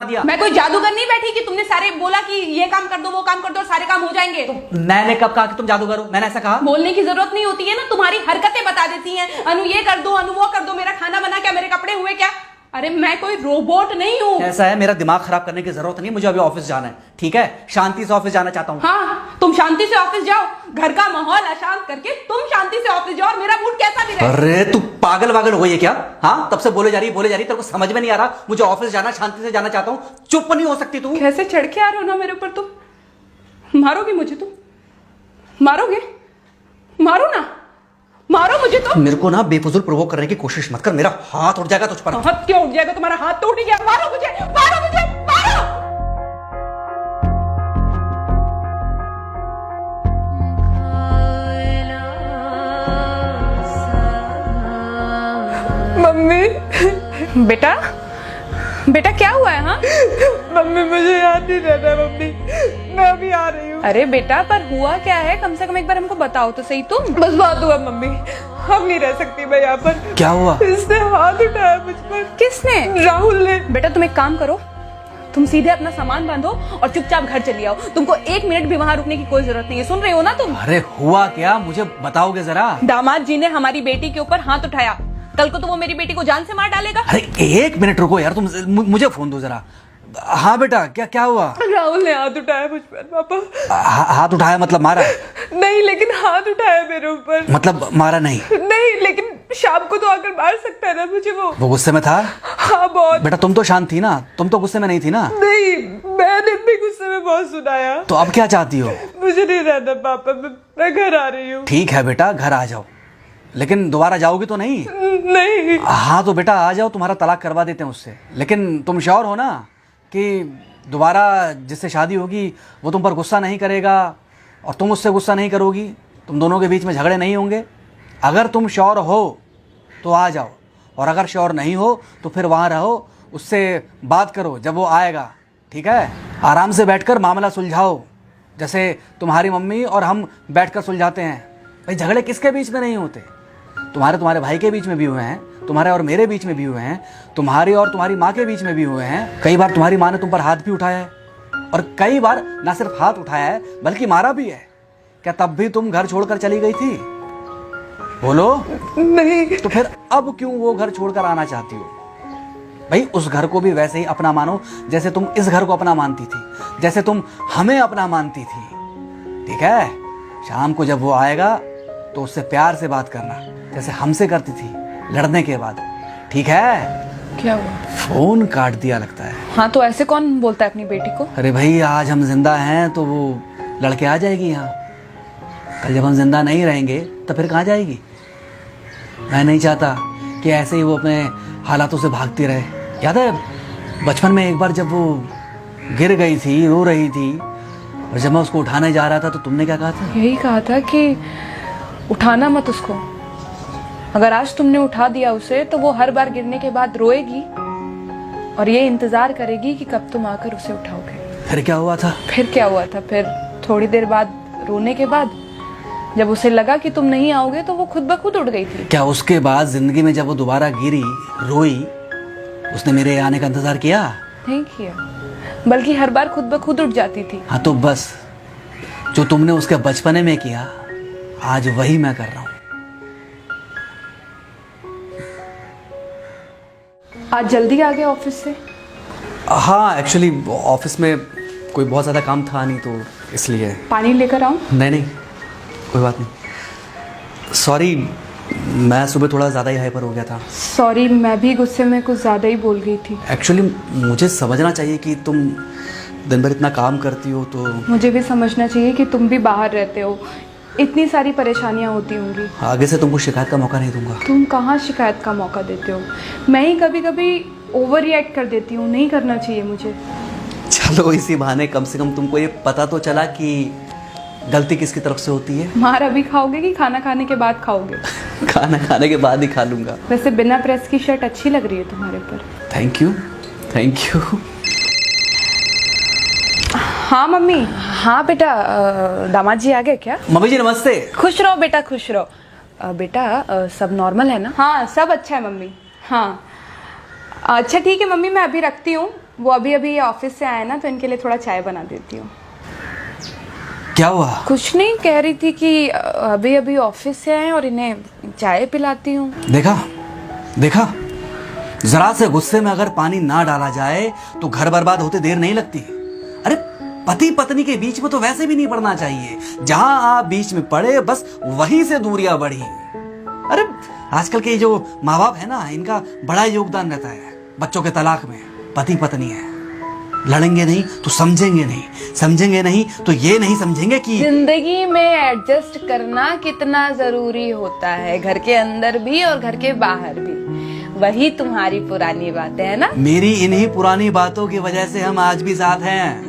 दिया। मैं कोई जादूगर नहीं बैठी कि तुमने सारे बोला कि ये काम कर दो वो काम कर दो और सारे काम हो जाएंगे। मैंने कब कहा कि तुम जादूगर हो? मैंने ऐसा कहा? बोलने की जरूरत नहीं होती है ना, तुम्हारी हरकतें बता देती हैं। अनु ये कर दो, अनु वो कर दो, मेरा खाना बना क्या, मेरे कपड़े हुए क्या। अरे मैं कोई रोबोट नहीं हूँ। ऐसा है, मेरा दिमाग खराब करने की जरूरत नहीं, मुझे अभी ऑफिस जाना है, ठीक है? शांति से ऑफिस जाना चाहता हूँ। हाँ, तुम शांति से ऑफिस जाओ, घर का माहौल अशांत करके तुम शांति से ऑफिस जाओ और मेरा मूड कैसा भी रहे। अरे तू पागल वागल हो गई है क्या? हाँ, तब से बोले जा रही तेरे को समझ में नहीं आ रहा? मुझे ऑफिस जाना, शांति से जाना चाहता हूँ, चुप नहीं हो सकती तू? कैसे चढ़ के आ रहे हो ना मेरे ऊपर तुम। मारोगे मुझे? तुम मारोगे? मारो ना, मारो मुझे। तो मेरे को ना बेफजूल प्रोवोक करने की कोशिश मत कर, मेरा हाथ उठ जाएगा तुझ पर। हाथ क्यों उठ जाएगा? तुम्हारा हाथ तो उठ गया। मारो मुझे, मारो मुझे, मारो। मम्मी। बेटा बेटा क्या हुआ है? हाँ मम्मी मुझे याद नहीं रहता मम्मी, मैं अभी आ रही हूँ। अरे बेटा पर हुआ क्या है? कम से कम एक बार हमको बताओ तो सही। तुम बस बात हुआ मम्मी, हम नहीं रह सकती मैं यहाँ पर। क्या हुआ? इसने हाथ उठाया मुझ पर। किसने? राहुल ने। बेटा तुम एक काम करो, तुम सीधे अपना सामान बांधो और चुपचाप घर चली आओ। तुमको एक मिनट भी वहाँ रुकने की कोई जरूरत नहीं है। सुन रहे हो ना तुम? अरे हुआ क्या, मुझे बताओगे जरा? दामाद जी ने हमारी बेटी के ऊपर हाथ उठाया। कल को तो वो मेरी बेटी को जान से मार डालेगा। अरे एक मिनट रुको यार, तुम मुझे फोन दो जरा। हाँ बेटा, क्या हुआ? राहुल ने हाथ उठाया मुझ पर पापा। हाथ उठाया मतलब मारा? नहीं लेकिन हाथ उठाया मेरे ऊपर। मतलब मारा नहीं? नहीं लेकिन शाम को तो आकर मार सकता है ना मुझे वो गुस्से में था? हाँ बहुत। बेटा तुम तो शांत थी ना, तुम तो गुस्से में नहीं थी ना? नहीं, मैंने भी गुस्से में बहुत सुनाया। तो अब क्या चाहती हो? मुझे नहीं रहना पापा, मैं घर आ रही हूँ। ठीक है बेटा, घर आ जाओ, लेकिन दोबारा जाओगी तो नहीं? नहीं। हाँ तो बेटा आ जाओ, तुम्हारा तलाक करवा देते हैं उससे। लेकिन तुम श्योर हो ना कि दोबारा जिससे शादी होगी वो तुम पर गुस्सा नहीं करेगा और तुम उससे गुस्सा नहीं करोगी, तुम दोनों के बीच में झगड़े नहीं होंगे? अगर तुम श्योर हो तो आ जाओ, और अगर श्योर नहीं हो तो फिर वहाँ रहो, उससे बात करो जब वो आएगा, ठीक है? आराम से बैठकर मामला सुलझाओ, जैसे तुम्हारी मम्मी और हम बैठकर सुलझाते हैं। भाई झगड़े किसके बीच में नहीं होते? तुम्हारे भाई के बीच में भी हुए हैं, तुम्हारे और मेरे बीच में भी हुए हैं, तुम्हारी और तुम्हारी माँ के बीच में भी हुए हैं। कई बार तुम्हारी माँ ने तुम पर हाथ भी उठाया है, और कई बार ना सिर्फ हाथ उठाया है बल्कि मारा भी है। क्या तब भी तुम घर छोड़कर चली गई थी? बोलो। नहीं। तो फिर अब क्यों वो घर छोड़कर आना चाहती हो? भाई उस घर को भी वैसे ही अपना मानो जैसे तुम इस घर को अपना मानती थी, जैसे तुम हमें अपना मानती थी, ठीक है? शाम को जब वो आएगा तो उससे प्यार से बात करना, जैसे हमसे करती थी लड़ने के बाद, ठीक है? क्या हुआ? फोन काट दिया लगता है। हाँ तो ऐसे कौन बोलता है अपनी बेटी को? अरे भाई आज हम जिंदा हैं तो वो लड़के आ जाएगी यहाँ, कल जब हम जिंदा नहीं रहेंगे तो फिर कहाँ जाएगी? मैं नहीं चाहता कि ऐसे ही वो अपने हालातों से भागती रहे। याद है बचपन में एक बार जब वो गिर गई थी, रो रही थी, और जब मैं उसको उठाने जा रहा था तो तुमने क्या कहा था? यही कहा था कि उठाना मत उसको। अगर आज तुमने उठा दिया उसे तो वो हर बार गिरने के बाद रोएगी और ये इंतजार करेगी कि कब तुम आकर उसे उठाओगे। फिर क्या हुआ था? फिर क्या हुआ था? फिर थोड़ी देर बाद रोने के बाद जब उसे लगा कि तुम नहीं आओगे तो वो खुद ब खुद उठ गई थी। क्या उसके बाद जिंदगी में जब वो दोबारा गिरी, रोई, उसने मेरे आने का इंतजार किया? नहीं किया, बल्कि हर बार खुद ब खुद उठ जाती थी। हाँ तो बस जो तुमने उसके बचपने में किया आज वही मैं कर रहा हूँ। आज जल्दी आ गए ऑफिस से? हाँ एक्चुअली ऑफिस में कोई बहुत ज़्यादा काम था नहीं तो इसलिए। पानी लेकर आऊं? नहीं कोई बात नहीं, सॉरी मैं सुबह थोड़ा ज़्यादा ही हाइपर हो गया था। सॉरी, मैं भी गुस्से में कुछ ज़्यादा ही बोल गई थी। एक्चुअली मुझे समझना चाहिए कि तुम दिन भर इतना काम करती हो तो मुझे भी समझना चाहिए कि तुम भी बाहर रहते हो, इतनी सारी परेशानियां होती होंगी। आगे से तुमको शिकायत का मौका नहीं दूंगा। तुम कहाँ शिकायत का मौका देते हो? मैं ही कभी कभी ओवर रिएक्ट कर देती हूँ, नहीं करना चाहिए मुझे। चलो इसी बहाने कम से कम तुमको ये पता तो चला कि गलती किसकी तरफ से होती है। मार अभी खाओगे कि खाना खाने के बाद खाओगे? खाना खाने के बाद ही खा लूंगा। वैसे बिना प्रेस की शर्ट अच्छी लग रही है तुम्हारे पर। Thank you. हाँ मम्मी। हाँ बेटा, दामाद जी आ गए क्या? मम्मी जी नमस्ते। खुश रहो बेटा, खुश रहो। बेटा सब नॉर्मल है ना? हाँ सब अच्छा है मम्मी। हाँ अच्छा ठीक है मम्मी, मैं अभी रखती हूँ, वो अभी अभी ऑफिस से आए ना, तो इनके लिए थोड़ा चाय बना देती हूँ। क्या हुआ? कुछ नहीं, कह रही थी कि अभी अभी ऑफिस से आए और इन्हें चाय पिलाती हूँ। देखा देखा, जरा से गुस्से में अगर पानी ना डाला जाए तो घर बर्बाद होते देर नहीं लगती। अरे पति पत्नी के बीच में तो वैसे भी नहीं पड़ना चाहिए, जहां आप बीच में पड़े बस वहीं से दूरियां बढ़ी। अरे आजकल के जो माँ बाप है ना, इनका बड़ा योगदान रहता है बच्चों के तलाक में। पति पत्नी है, लड़ेंगे नहीं तो समझेंगे नहीं, समझेंगे नहीं तो ये नहीं समझेंगे कि जिंदगी में एडजस्ट करना कितना जरूरी होता है, घर के अंदर भी और घर के बाहर भी। वही तुम्हारी पुरानी बातें है ना। मेरी इन्हीं पुरानी बातों की वजह से हम आज भी साथ हैं।